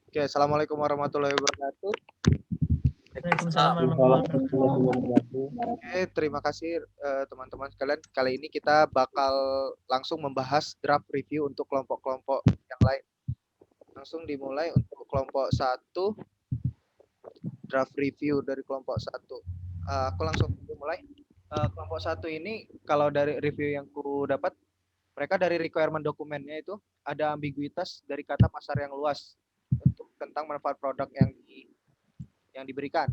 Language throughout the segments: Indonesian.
Oke, assalamualaikum warahmatullahi wabarakatuh. Waalaikumsalam warahmatullahi wabarakatuh. Oke, terima kasih teman-teman sekalian. Kali ini kita bakal langsung membahas draft review untuk kelompok-kelompok yang lain. Langsung dimulai untuk kelompok 1, draft review dari kelompok 1. Aku langsung dimulai. Kelompok 1 ini kalau dari review yang ku dapat, mereka dari requirement dokumennya itu ada ambiguitas dari kata pasar yang luas untuk tentang manfaat produk yang diberikan.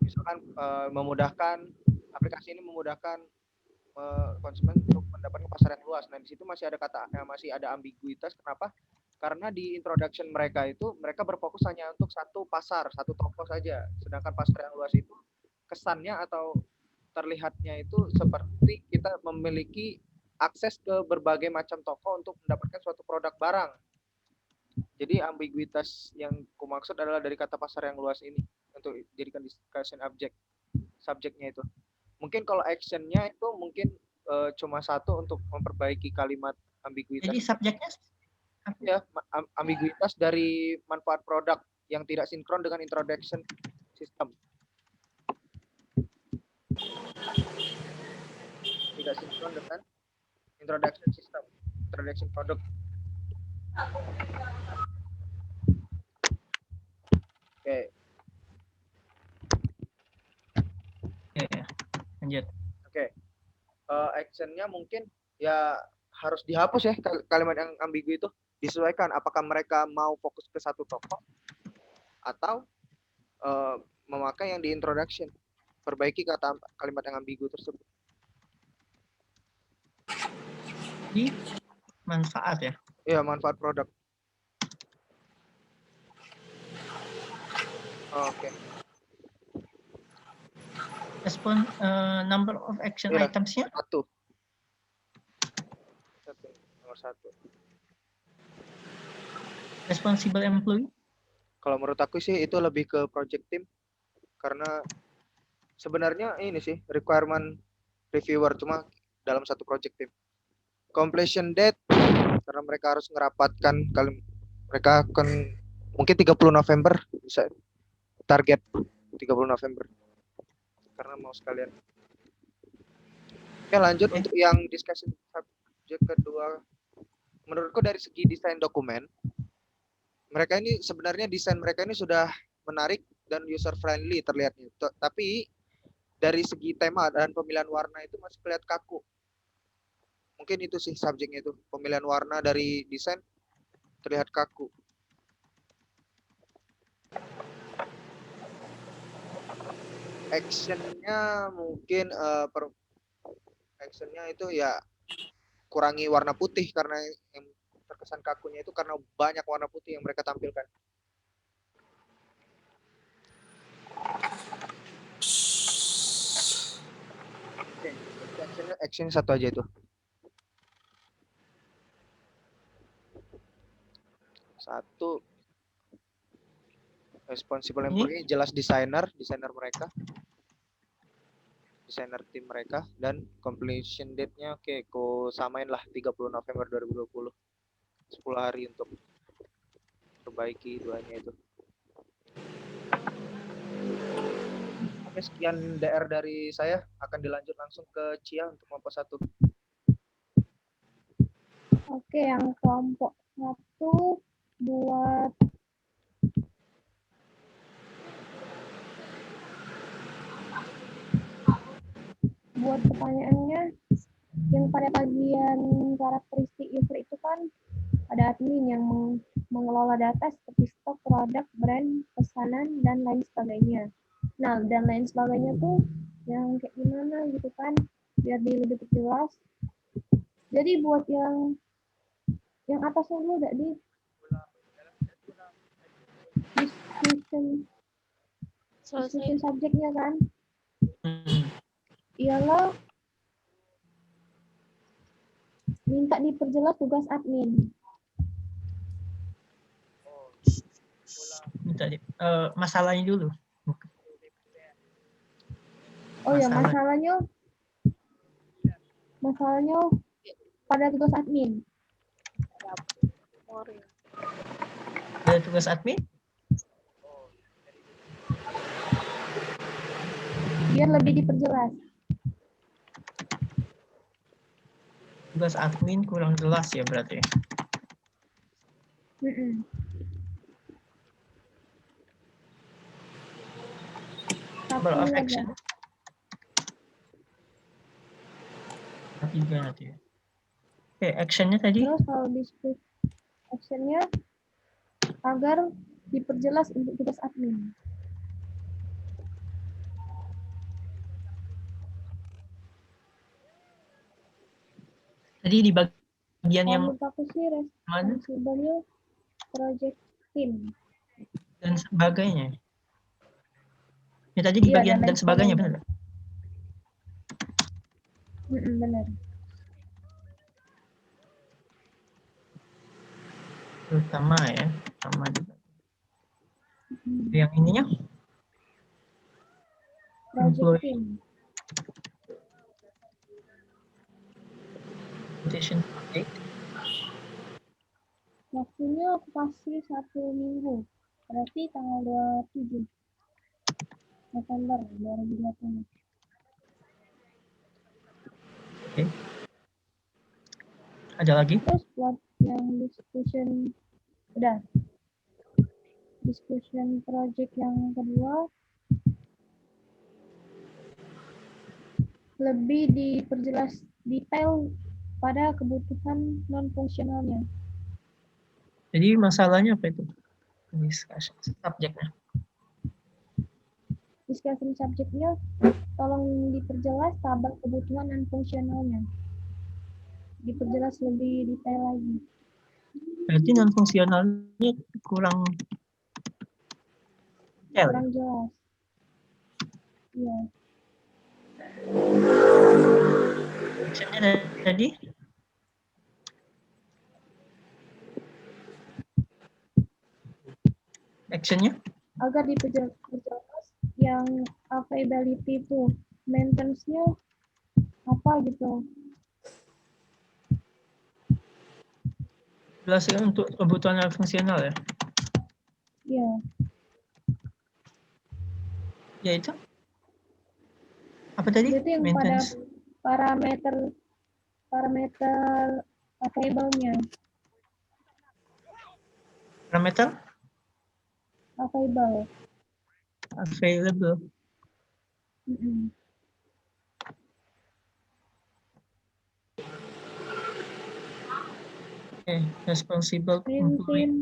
Misalkan memudahkan aplikasi ini memudahkan konsumen untuk mendapatkan pasar yang luas. Nah, di situ masih ada masih ada ambiguitas. Kenapa? Karena di introduction mereka itu mereka berfokus hanya untuk satu pasar, satu toko saja. Sedangkan pasar yang luas itu kesannya atau terlihatnya itu seperti kita memiliki akses ke berbagai macam toko untuk mendapatkan suatu produk barang. Jadi ambiguitas yang kumaksud adalah dari kata pasar yang luas ini untuk jadikan discussion subjeknya itu. Mungkin kalau actionnya itu mungkin cuma satu untuk memperbaiki kalimat ambiguitas. Jadi subjeknya Ya, ambiguitas dari manfaat produk yang tidak sinkron dengan introduction system. Tidak sinkron dengan introduction system, introduction product. Oke. ya, lanjut. Oke. Actionnya mungkin ya harus dihapus ya kalimat yang ambigu itu, disesuaikan apakah mereka mau fokus ke satu toko atau memakai yang di introduction. Perbaiki kalimat yang ambigu tersebut. Jadi manfaat ya. Iya, manfaat produk. Oke. Respon number of action Iya, items-nya satu. Nomor 1. responsible employee. Kalau menurut aku sih itu lebih ke project team, karena sebenarnya ini sih requirement reviewer cuma dalam satu project team. Completion date karena mereka harus ngerapatkan mereka akan mungkin 30 November bisa target 30 November karena mau sekalian. Oke, lanjut untuk yang discussion subjek kedua. Menurutku dari segi desain dokumen, mereka ini sebenarnya desain mereka ini sudah menarik dan user friendly terlihatnya. Tapi dari segi tema dan pemilihan warna itu masih terlihat kaku. Mungkin itu sih subjeknya itu, pemilihan warna dari desain terlihat kaku. Actionnya mungkin actionnya itu ya kurangi warna putih karena yang terkesan kakunya itu karena banyak warna putih yang mereka tampilkan. Action satu aja itu. Satu, responsible employee jelas desainer mereka, desainer tim mereka, dan completion date-nya oke, ku samain lah 30 November 2020. 10 hari untuk perbaiki duanya itu. Oke, sekian DR dari saya. Akan dilanjut langsung ke Cia untuk kelompok 1. Oke, yang kelompok 1 buat pertanyaannya yang pada bagian karakteristik user itu kan ada admin yang mengelola data seperti stok, produk, brand, pesanan, dan lain sebagainya. Nah, dan lain sebagainya tuh yang kayak gimana gitu kan, biar lebih jelas. Jadi buat yang atasnya dulu udah di description subjeknya kan. Ialah minta diperjelas tugas admin. Minta masalahnya dulu. Oh ya, masalahnya pada tugas admin. Ada tugas admin? biar lebih diperjelas. Tugas admin kurang jelas ya berarti. Mm-mm. Satu Number of aja. action. 3 nanti ya. Oke, actionnya tadi. Terus kalau discuss actionnya agar diperjelas untuk tugas admin. Tadi di bagian yang Menurut aku sih mana responsible project team. dan sebagainya. Ya tadi di Iya, bagian dan dan sebagainya sebagainya. benar. Benar. Terutama ya, sama juga. Mm. Yang ininya Project employee team. rotation update. Waktunya aku kasih 1 minggu. Berarti tanggal 27 November 2020. Oke. Ada lagi? Terus buat yang discussion udah. Discussion project yang kedua lebih diperjelas detail pada kebutuhan non fungsionalnya. Jadi masalahnya apa itu? Discussion subjeknya. Discussion subjeknya tolong diperjelas tabel kebutuhan non fungsionalnya. Diperjelas lebih detail lagi. Berarti non fungsionalnya kurang detail. Kurang jelas. Iya. Actionnya tadi actionnya Agar diperjelas yang availability itu maintenance-nya apa gitu. jelaskan untuk kebutuhan non fungsional ya. Iya. Ya itu. Apa tadi? Itu yang pada Maintenance. parameter available-nya. Parameter Available. available. Mm-mm. Okay. Responsible employee.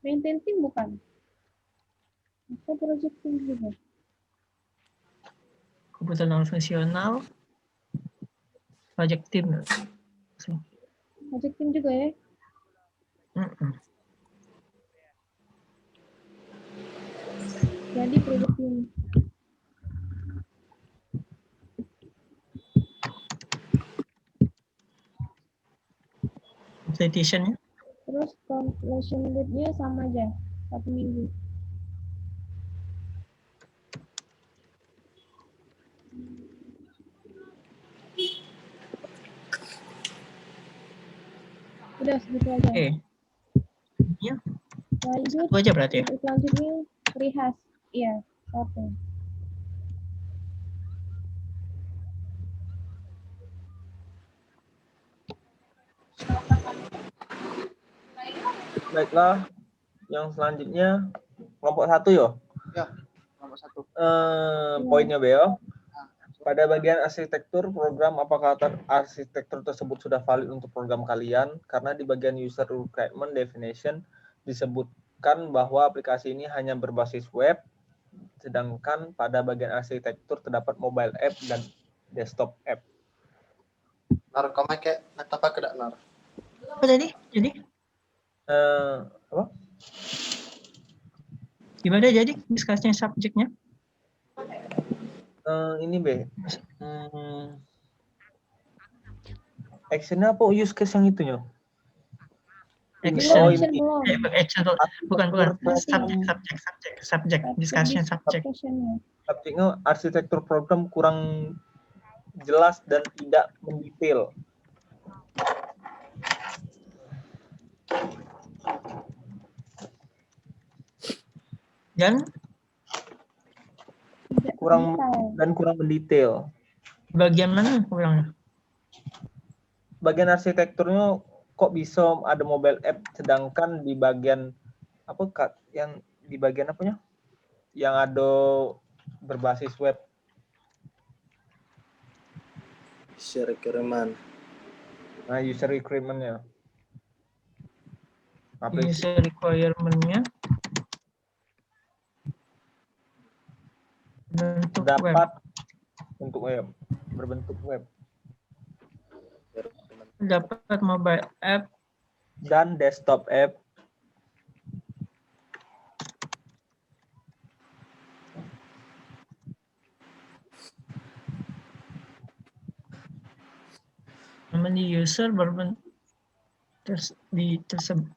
Maintain team bukan? Atau project team juga? Kebutuhan non fungsional. Project team. Project team juga ya? Jadi project team. Completion-nya. Terus completion date-nya sama aja, 1 minggu. Udah segitu aja. Oke. Ya, Lanjut. satu aja berarti ya. Untuk selanjutnya rehas. Iya, 1. Baiklah, yang selanjutnya kelompok 1 yo. Ya, nomor 1. Poinnya Beo. Pada bagian arsitektur program, apakah arsitektur tersebut sudah valid untuk program kalian? Karena di bagian user requirement definition disebutkan bahwa aplikasi ini hanya berbasis web, sedangkan pada bagian arsitektur terdapat mobile app dan desktop app. Nar, kau pakai apa kedak nar? Apa tadi? Jadi Apa? gimana jadi diskusinya subjeknya? Ini B. Actionnya apa use case yang itunya? Action. Action belum. Action bukan subjek discussion subject. Subjeknya arsitektur program kurang jelas dan tidak mendetail. Dan kurang Detail. dan kurang mendetail. Bagian mana kurangnya? Bagian arsitekturnya kok bisa ada mobile app, sedangkan di bagian apa Kak, yang di bagian apanya? Yang ada berbasis web. User requirement. Nah, user requirement-nya. Apa sih? User requirement-nya bentuk web. Dapat untuk web, berbentuk web Dapat mobile app dan desktop app namun di user berbentuk dituliskan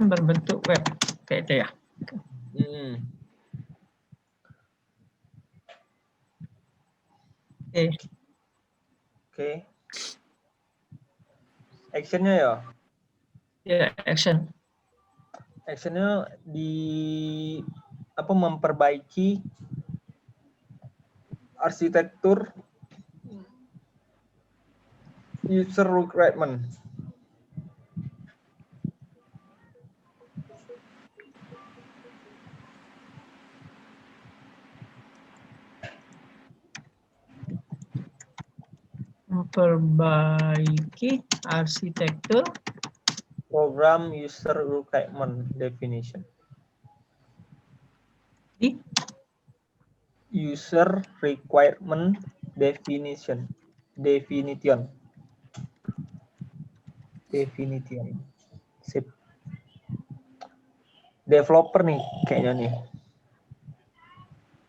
berbentuk web kayak itu ya. Oke. Actionnya ya. Ya, action. Actionnya di apa, memperbaiki arsitektur user requirement. Memperbaiki arsitektur Program user requirement definition. di User requirement definition. Definition. Sip. Developer nih kayaknya nih.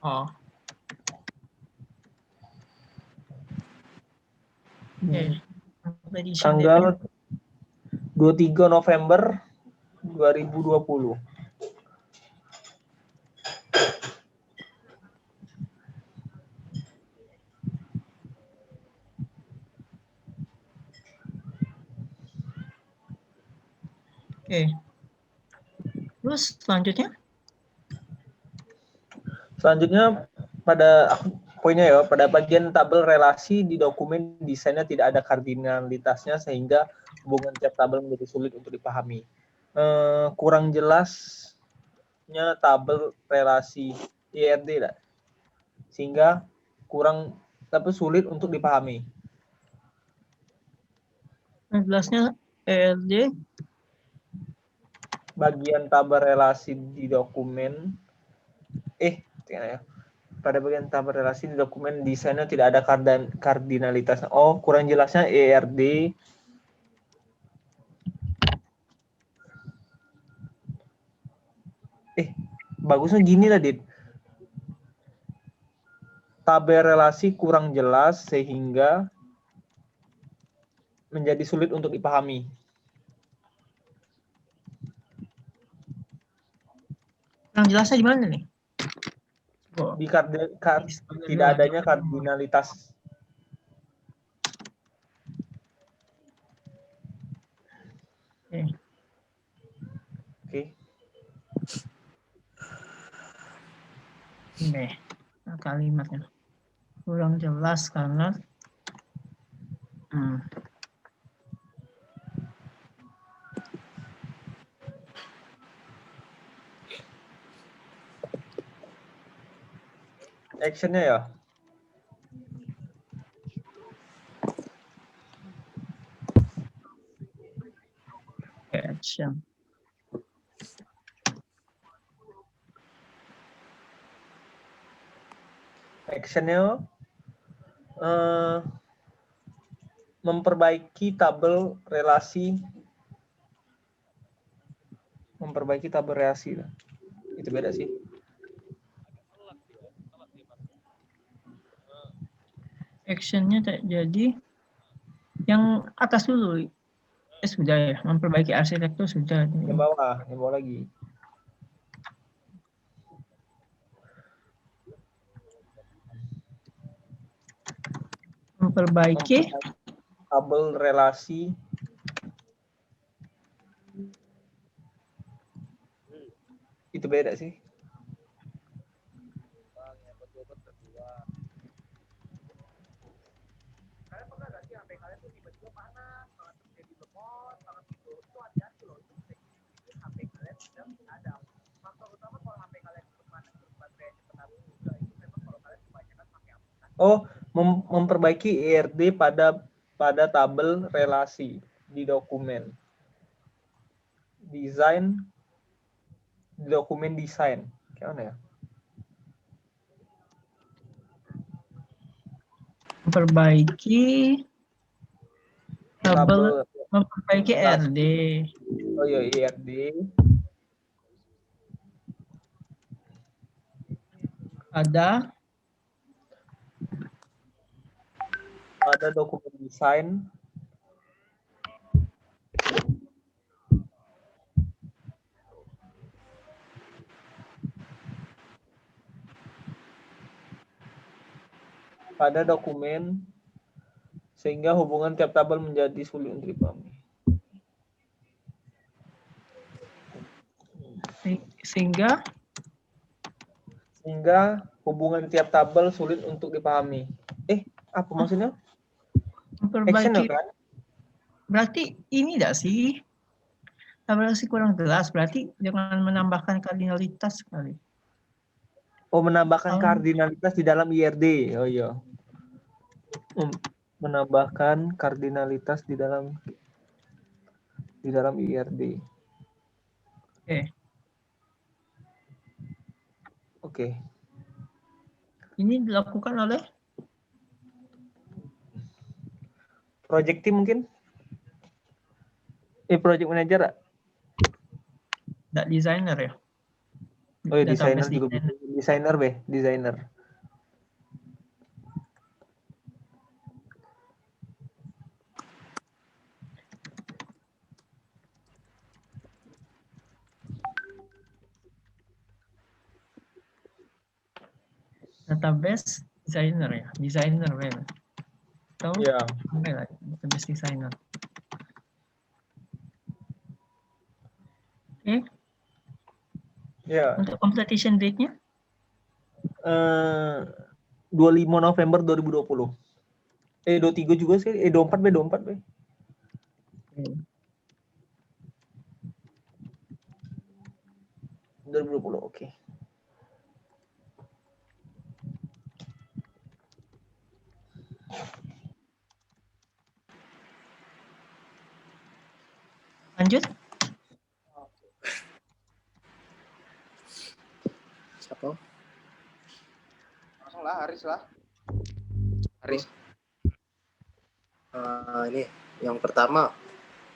oh. Oke. Tanggal 23 November 2020. Oke. Terus selanjutnya? Selanjutnya pada poinnya ya, pada bagian tabel relasi di dokumen desainnya tidak ada kardinalitasnya sehingga hubungan tiap tabel menjadi sulit untuk dipahami. Kurang jelasnya tabel relasi IRD lah, sehingga kurang tapi sulit untuk dipahami. Jelasnya ERD Bagian tabel relasi di dokumen ya. Pada bagian tabel relasi di dokumen desainnya tidak ada kardinalitas. Oh, kurang jelasnya ERD. Bagusnya gini lah, Dit. Tabel relasi kurang jelas sehingga menjadi sulit untuk dipahami. yang jelasnya di mana nih? Di tidak adanya kardinalitas. Oke. Ini kalimatnya kurang jelas karena Actionnya ya. action. Actionnya memperbaiki tabel relasi. Itu beda sih. Actionnya jadi yang atas dulu. Sudah ya, memperbaiki arsitektur sudah. Yang bawah lagi. Memperbaiki tabel relasi itu beda sih. Oh, memperbaiki IRD pada tabel relasi di dokumen. Desain di dokumen desain. Gimana ya? Memperbaiki tabel, Tabel memperbaiki relasi. RD. Oh ya, IRD. Pada dokumen desain pada dokumen sehingga hubungan tiap tabel menjadi sulit untuk dipahami. Sehingga hubungan tiap tabel sulit untuk dipahami. Apa maksudnya? Action memperbaiki, kan? berarti ini enggak sih? Tabulasi kurang jelas, berarti jangan menambahkan kardinalitas sekali. Oh, menambahkan kardinalitas di dalam IRD. Oh iya. Menambahkan kardinalitas di dalam IRD. Oke. Ini dilakukan oleh Project team mungkin? Project manager? Enggak desainer ya? Oh ya, desainer Database juga bisa. Desainer, desainer. Database designer ya, designer memang. Atau Ya. database designer. Oke. Ya. Untuk completion date-nya? 25 November 2020. 23 juga sih. 24 be. 2020, oke. Lanjut. Siapa? Langsung lah, Haris lah. Haris. Ini yang pertama,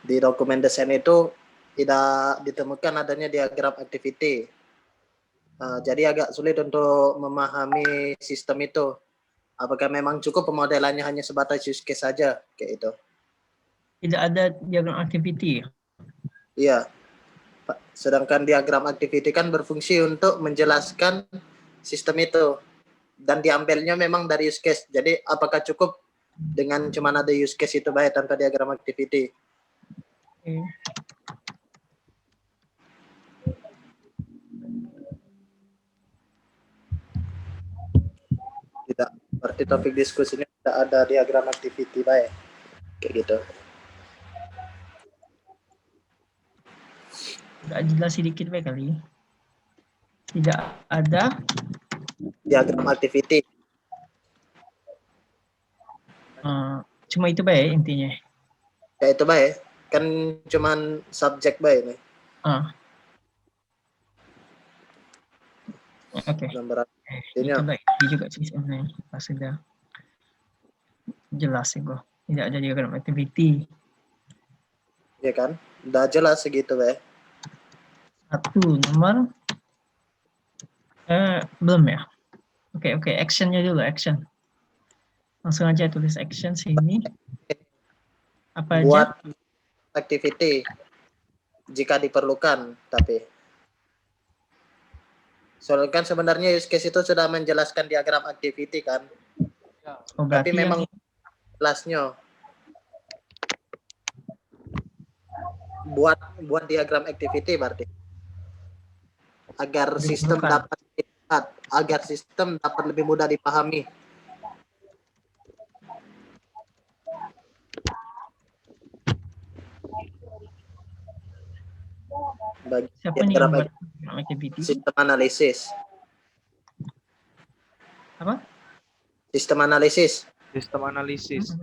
di dokumen desain itu tidak ditemukan adanya diagram activity. Jadi agak sulit untuk memahami sistem itu. Apakah memang cukup pemodelannya hanya sebatas use case saja kayak itu? Tidak ada diagram activity. Iya. Sedangkan diagram activity kan berfungsi untuk menjelaskan sistem itu. Dan diambilnya memang dari use case. Jadi apakah cukup dengan cuma ada use case itu baik tanpa diagram activity? Tidak. Berarti topik diskusinya tidak ada diagram activity baik. Kayak gitu. Tidak jelas sedikit baik kali. Tidak ada diagram activity. Cuma itu baik intinya. Ya itu baik. Kan cuman subjek baik nih. Oke. Itu baik juga sih sebenarnya. Pas sudah jelas sih gua. Tidak ada diagram activity. Ya kan? Udah jelas segitu baik. Satu nomor belum ya. Oke, actionnya dulu, action. Langsung aja tulis action sini. Apa buat aja? Activity jika diperlukan, tapi soalnya kan sebenarnya use case itu sudah menjelaskan diagram activity kan. Tapi memang kelasnya buat diagram activity berarti agar sistem dapat dilihat, agar sistem dapat lebih mudah dipahami. Siapa nih yang buat activity? sistem analisis. Apa? Sistem analisis. Sistem analisis.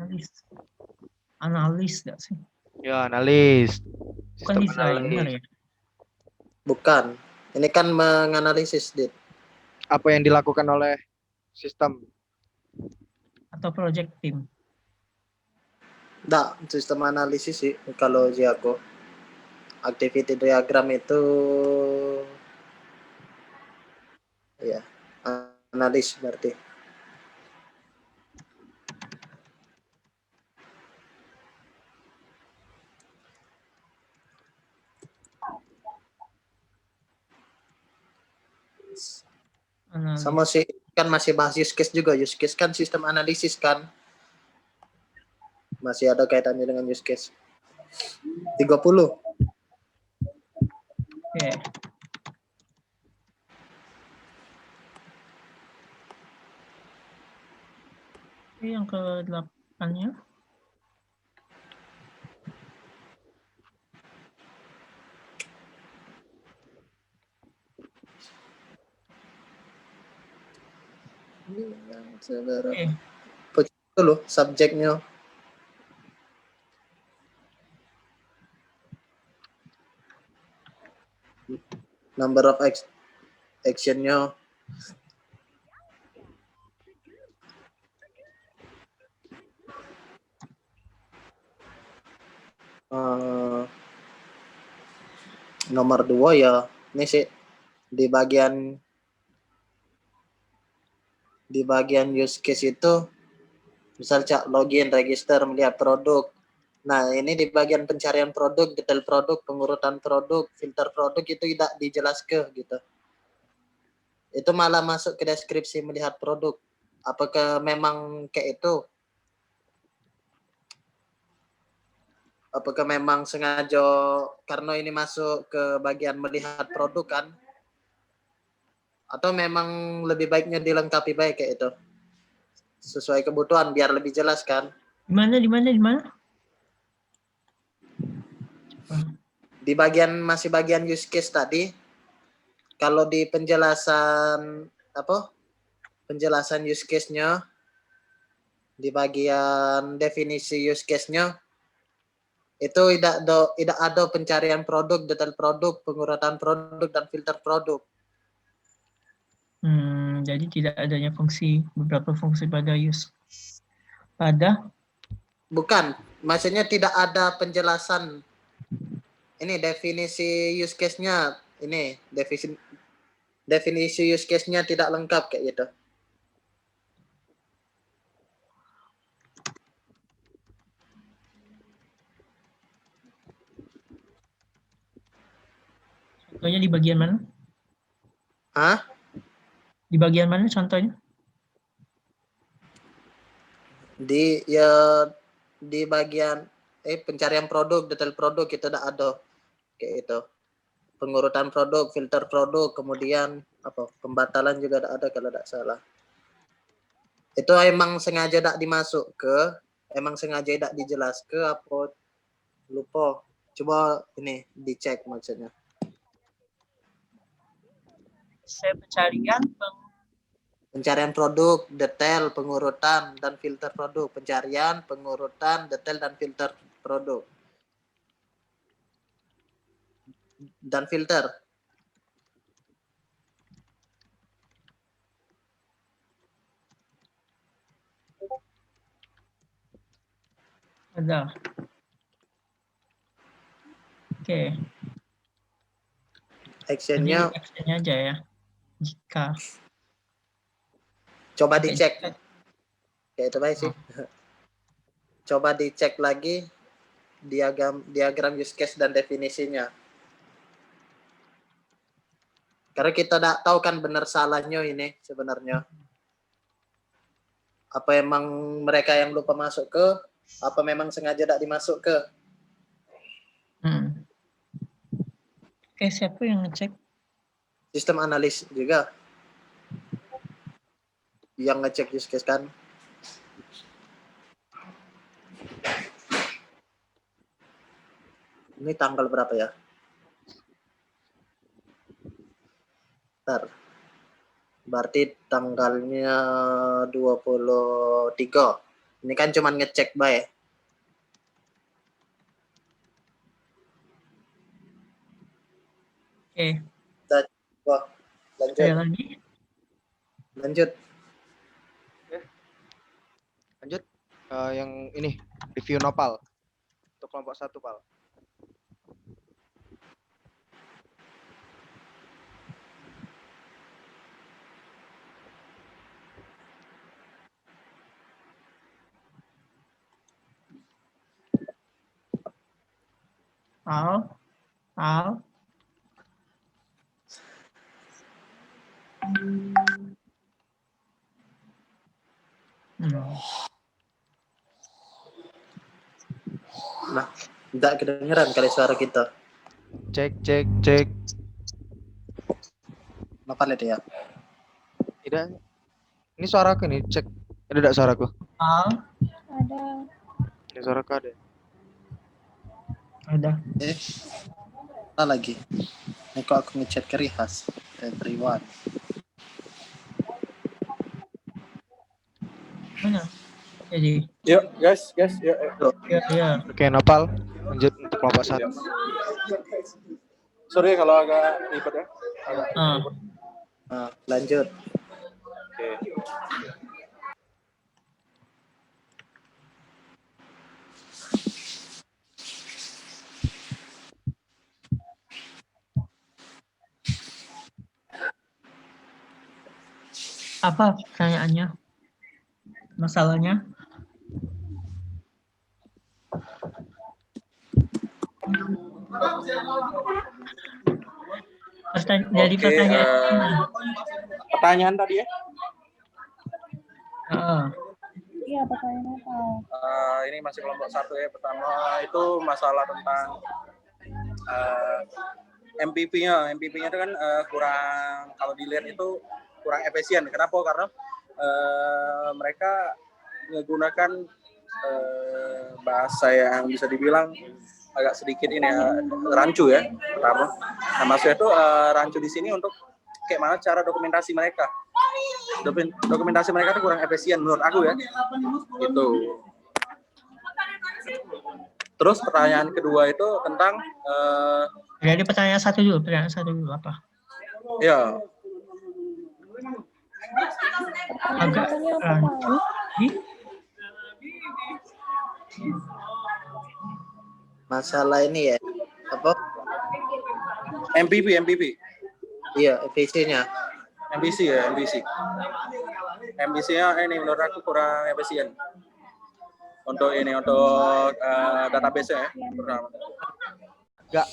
Analis nggak sih? Ya, analis. Bukan Sistem desainer analis. ya? Bukan. Ini kan menganalisis, Dit. Apa yang dilakukan oleh sistem? Atau project team? Nggak, sistem analisis sih kalau aku. Activity diagram itu ya analis berarti. Analis. Sama sih kan masih bahas use case juga. Use case kan sistem analisis kan. Masih ada kaitannya dengan use case. 30. Oke. Oke, yang ke-8-nya. Oke. Dulu subjeknya. Number of actionnya. Nomor 2 ya ini sih di bagian use case itu misal login, register, melihat produk. Nah, ini di bagian pencarian produk, detail produk, pengurutan produk, filter produk itu tidak dijelaskan gitu. Itu malah masuk ke deskripsi melihat produk. Apakah memang kayak itu? Apakah memang sengaja karena ini masuk ke bagian melihat produk kan? Atau memang lebih baiknya dilengkapi baik kayak itu? Sesuai kebutuhan biar lebih jelas kan? Di mana? Di bagian use case tadi, kalau di penjelasan use case-nya, di bagian definisi use case-nya, itu tidak ada pencarian produk, detail produk, pengurutan produk, dan filter produk. Jadi tidak adanya beberapa fungsi pada Bukan, maksudnya tidak ada penjelasan. Ini definisi use case-nya, ini definisi use case-nya tidak lengkap kayak gitu. Contohnya di bagian mana? Hah? Di bagian mana contohnya? Di bagian pencarian produk, detail produk itu tidak ada kayak itu. Pengurutan produk, filter produk, kemudian pembatalan juga tidak ada kalau tidak salah. Itu emang sengaja tidak dimasuk ke, emang sengaja tidak dijelas ke apa lupa. Coba ini dicek maksudnya. Saya Pencarian produk, detail, pengurutan, dan filter produk. Pencarian, pengurutan, detail, dan filter produk. Dan filter. Ada. Oke. Actionnya. Actionnya aja ya. Jika. Coba dicek. Kayak itu baik sih. Coba dicek lagi diagram use case dan definisinya. Karena kita tidak tahu kan benar salahnya ini sebenarnya. Apa emang mereka yang lupa masuk ke, apa memang sengaja tidak dimasuk ke? Oke, siapa yang ngecek? Sistem analis juga. Yang ngecek use case kan. Ini tanggal berapa ya? Bentar. Berarti tanggalnya 23. Ini kan cuman ngecek baik. Oke, Wah, lanjut. ada lagi? Lanjut. Lanjut. Yang ini review Nopal untuk kelompok 1 Pal. Al. Nah, tidak kedengeran kali suara kita. Cek. Apa lihat ya? Tidak. Ini suaraku nih, cek. Ada enggak suaraku? Al. Ada. Ini suaraku ada. Ada. Mana lagi? Ini kok aku ngechat ke Rihas. Everyone. Mana? Jadi, Yuk, guys, yuk. ya. Oke, Nopal. Lanjut untuk kelompok 1. Sorry kalau agak ribet ya. Nah, lanjut. Oke. Apa pertanyaannya? Masalahnya? Jadi Oke, pertanyaan. pertanyaan tadi ya. Iya, pertanyaan apa? Ini masih kelompok 1 ya. Pertama itu masalah tentang MPP-nya. MPP-nya itu kan kurang, kalau dilihat itu kurang efisien. Kenapa? Karena mereka menggunakan bahasa yang bisa dibilang agak sedikit ini ya, rancu ya. Pertama, nah maksudnya itu rancu di sini untuk kayak mana cara dokumentasi mereka. Dokumentasi mereka itu kurang efisien menurut aku ya. Gitu. Terus pertanyaan kedua itu tentang Jadi pertanyaan satu dulu apa? ya Agak rancu. Masalah ini ya. Apa? MPP. Iya, efisiennya. MPC ya, MPC. MPC-nya ini menurut aku kurang efisien. Untuk database ya, pertama. Enggak.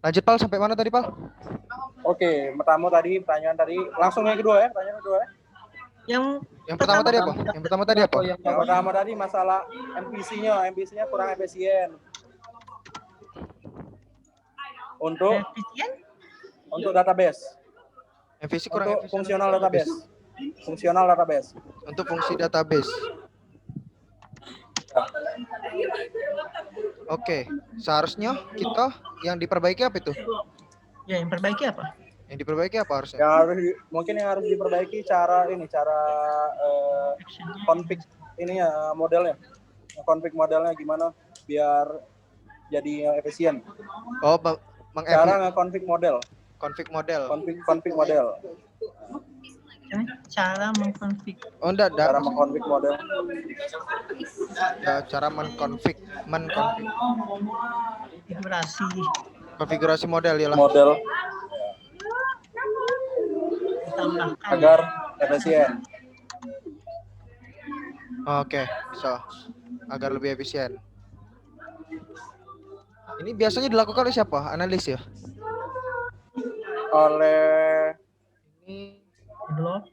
Lanjut Pal, sampai mana tadi Pal? Oke, pertanyaan tadi langsung yang kedua ya, pertanyaan kedua ya. Yang pertama tadi apa? Yang pertama tadi apa? Yang pertama tadi masalah MPC-nya kurang efisien. Untuk database. MVC kurang Untuk efisien. fungsional database. Untuk fungsi database. Oke, seharusnya kita yang diperbaiki apa itu? Ya, yang perbaiki apa? Yang diperbaiki apa harusnya? Yang harus diperbaiki cara config ininya modelnya. Config modelnya gimana biar jadi efisien. Oh, Cara nge-config model. Config model. Config model. Cara mengkonfig. Oh, enggak. Cara mengkonfig model. Ya, cara mengkonfig. Konfigurasi model ya lah. Model Ditambahkan. agar efisien. Oke, bisa. Agar lebih efisien. Ini biasanya dilakukan oleh siapa? Analis ya? Oleh Belum.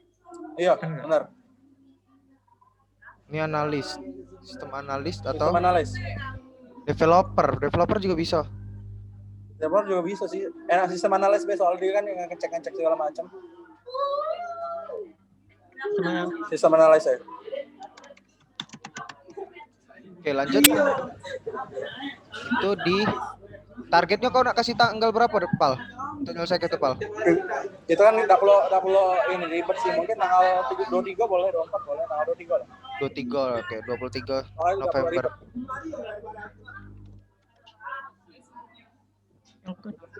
iya, benar. Ini analis. Sistem analis atau Sistem analis. Developer juga bisa. Developer juga bisa sih. Sistem analis soal dia kan yang ngecek segala macam. Sistem analis ya. Oke, lanjut. Itu di Targetnya kau nak kasih tanggal berapa, Pal? Untuk nyelesaikan itu, Pal? Itu kan nggak perlu ini ribet sih. Mungkin tanggal 23 boleh, 24 boleh, tanggal 23 lah. 23, oke, 23 Oh, itu nggak perlu November. ribet.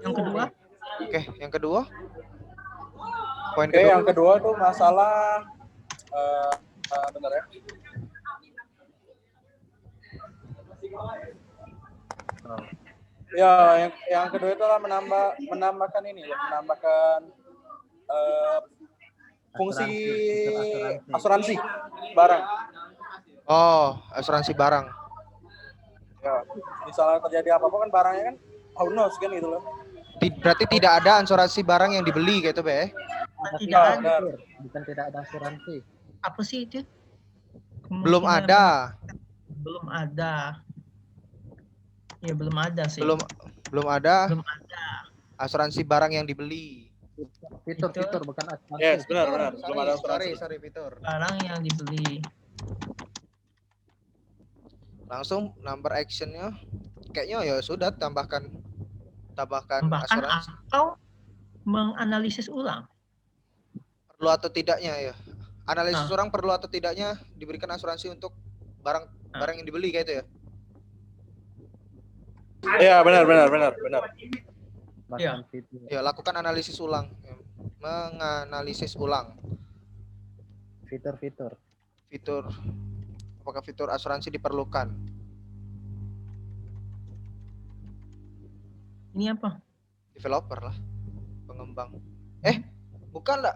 Yang kedua, Oke, yang kedua. Poin Oke, kedua. yang kedua tuh masalah bentar ya. Ya, yang kedua itu adalah menambahkan ini loh, menambahkan fungsi asuransi barang. Oh, asuransi barang. Ya, misalnya terjadi apa-apa kan barangnya kan who knows kan gitu loh. Berarti tidak ada asuransi barang yang dibeli gitu, Be? tidak Nah, ada. benar. Bukan tidak ada asuransi. Apa sih itu? Belum Kemungkinan ada. Belum ada. Ya belum ada sih. Belum ada Belum ada. asuransi barang yang dibeli. Fitur bukan asuransi. Yes, benar. Belum ada asuransi. Sorry, Fitur. Barang yang dibeli. Langsung number actionnya kayaknya ya sudah tambahkan Bahkan asuransi. atau menganalisis ulang. Perlu atau tidaknya ya. Analisis Nah. orang perlu atau tidaknya diberikan asuransi untuk barang yang dibeli kayak itu ya. Iya, benar. Iya. Ya, lakukan analisis ulang. Menganalisis ulang Fitur. fitur, apakah fitur asuransi diperlukan. Ini apa? Developer lah, pengembang. Bukan lah,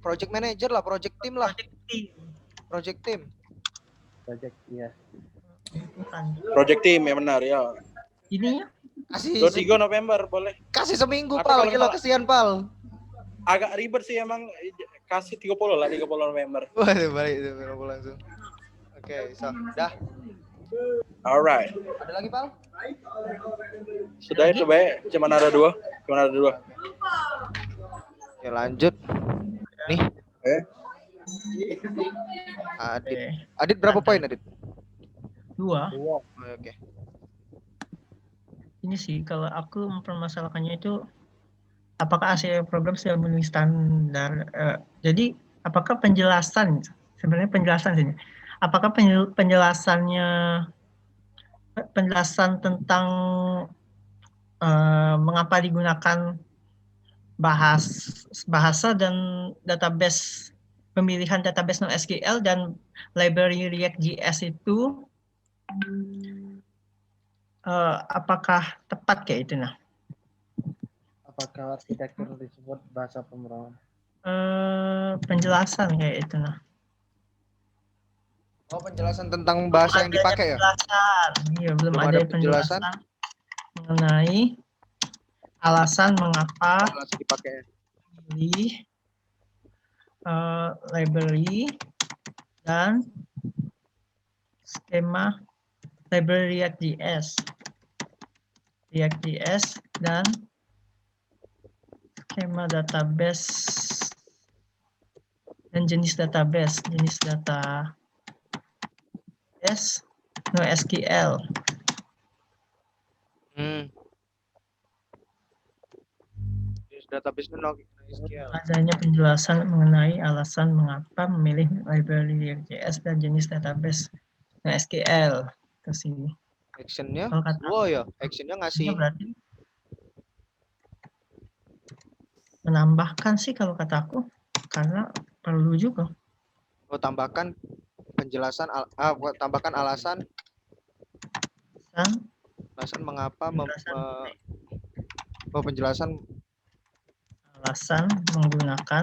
project manager lah, project team lah, project team. Project, iya. Bukan. Project team ya benar ya. Ini ya? Kasih 23 November boleh. kasih seminggu, Atau Pal. kalau Gila, misalnya- kesian, Pal. Agak ribet sih emang, kasih 30 lah, 30 November. Waduh, balik itu langsung. Oke, so dah. Alright. Ada lagi, Pal? Sudah itu baik, cuman ada dua. Ya lanjut. Nih. Oke. Adit berapa poin, Adit? 2. Oh, oke. Ini sih kalau aku mempermasalahkannya itu apakah ACL program sudah memenuhi standar. Jadi apakah penjelasan sini. Apakah penjelasan tentang mengapa digunakan bahasa dan database, pemilihan database NoSQL dan library React.js itu apakah tepat kayak itu nah? Apakah arsitektur disebut bahasa pemrograman? Penjelasan kayak itu nah. Oh, penjelasan tentang bahasa yang dipakai ya? Penjelasan. Iya, belum Belum ada ada penjelasan mengenai alasan mengapa Bahasa dipakai. pilih library dan skema library React.js dan skema database dan jenis database NoSQL. Database NoSQL. Adanya penjelasan mengenai alasan mengapa memilih library React.js dan jenis database NoSQL ke sini. Actionnya? Kalau kata Oh ya, actionnya ini ngasih. berarti menambahkan sih kalau kataku, karena perlu juga. Oh, tambahkan penjelasan, tambahkan alasan mengapa penjelasan alasan menggunakan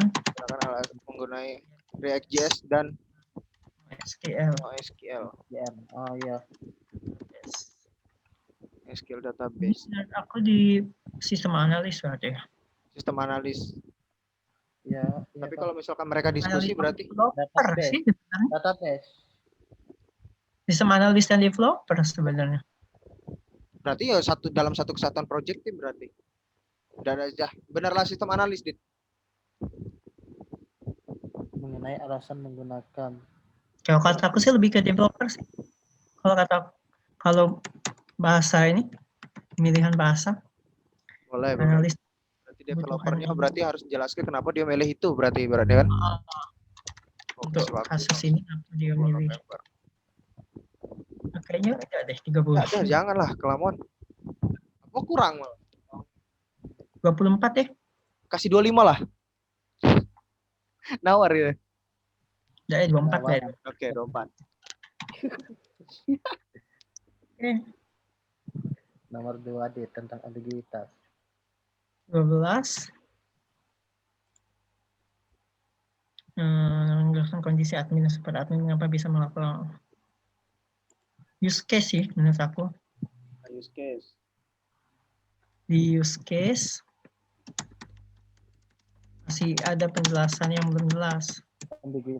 menggunakan React.js dan SQL. Oh iya. SQL database. Ini aku di sistem analis berarti. Sistem analis. Ya, Tapi kalau misalkan mereka diskusi berarti developer sih sebenarnya. database. Sistem analis dan developer sebenarnya. berarti ya dalam satu kesatuan project tim berarti. Dan ya, benarlah sistem analis, Dit. Mengenai alasan menggunakan. Kalau kata aku sih lebih ke developer sih. Kalau bahasa ini pemilihan bahasa, Boleh. analis Berarti kebutuhan developernya ini. berarti harus jelaskan kenapa dia milih itu berarti kan? Oke, Untuk waktu kasus ini apa dia 10 milih? November. Kayaknya enggak deh 30. Enggak deh, janganlah kelamuan. Apa kurang malah? 24 ya? Kasih 25 lah. Nawar ya. Enggak ya 24 lah ya. Oke, 24. Oke, Nomor 2D tentang ambiguitas. 12. Menjelaskan kondisi admin dan super admin mengapa bisa melakukan use case sih menurut aku. Use case. Di use case masih ada penjelasan yang belum jelas. Ambigu.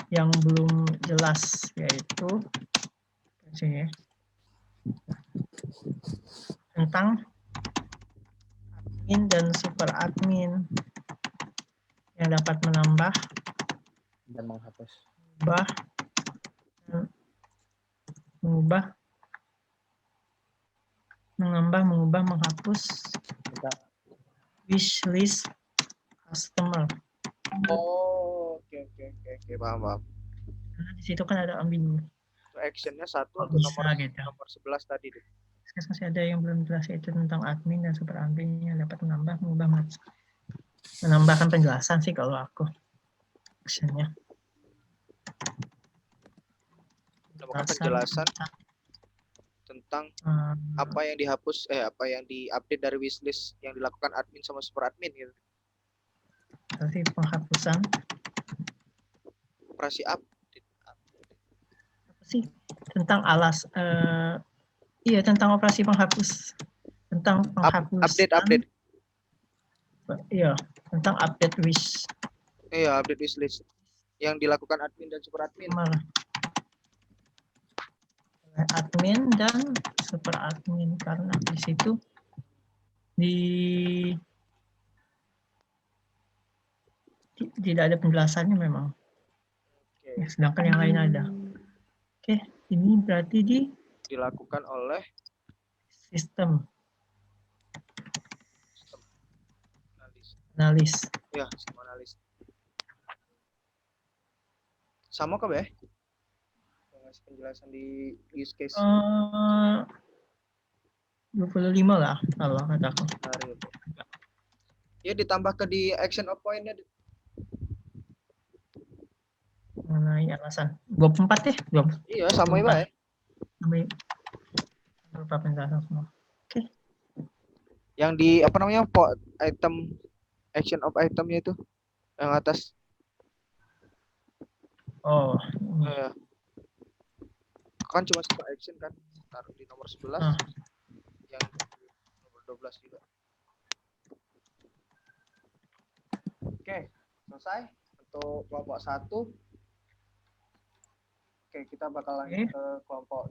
Yang belum jelas yaitu sini ya, tentang admin dan super admin yang dapat menambah, Dan menghapus. mengubah, menghapus wish list customer. Oh, oke, paham. Karena di situ kan ada ambigu. Itu actionnya satu Kok untuk bisa gitu? nomor 11 tadi deh. Masih ada yang belum jelas yaitu tentang admin dan super admin yang dapat menambahkan penjelasan sih kalau aku actionnya. Menambahkan penjelasan tentang apa yang dihapus, apa yang diupdate dari wishlist yang dilakukan admin sama super admin gitu. Berarti penghapusan Operasi update. apa sih tentang iya tentang operasi penghapus, tentang penghapusan Update. Iya, tentang update wish. Iya, update wishlist yang dilakukan admin dan super admin. Admin dan super admin karena di situ tidak ada penjelasannya memang. Ya, sedangkan yang lain ada. Oke, ini berarti dilakukan oleh sistem analis. Ya, sistem analis. Sama kah, Beh? Ngasih penjelasan di use case. 25 lah kalau kataku. Ya, ditambah ke di action of point-nya. Mengenai alasan 24 ya? Iya, sama ya, Beh. Berupa penjelasan semua. Oke. Yang di apa namanya? Item action of itemnya itu yang atas. Oh, iya. Kan cuma satu action kan, taruh di nomor 11. Yang nomor 12 juga. Oke, selesai untuk kelompok 1. Oke, kita bakal lanjut ke kelompok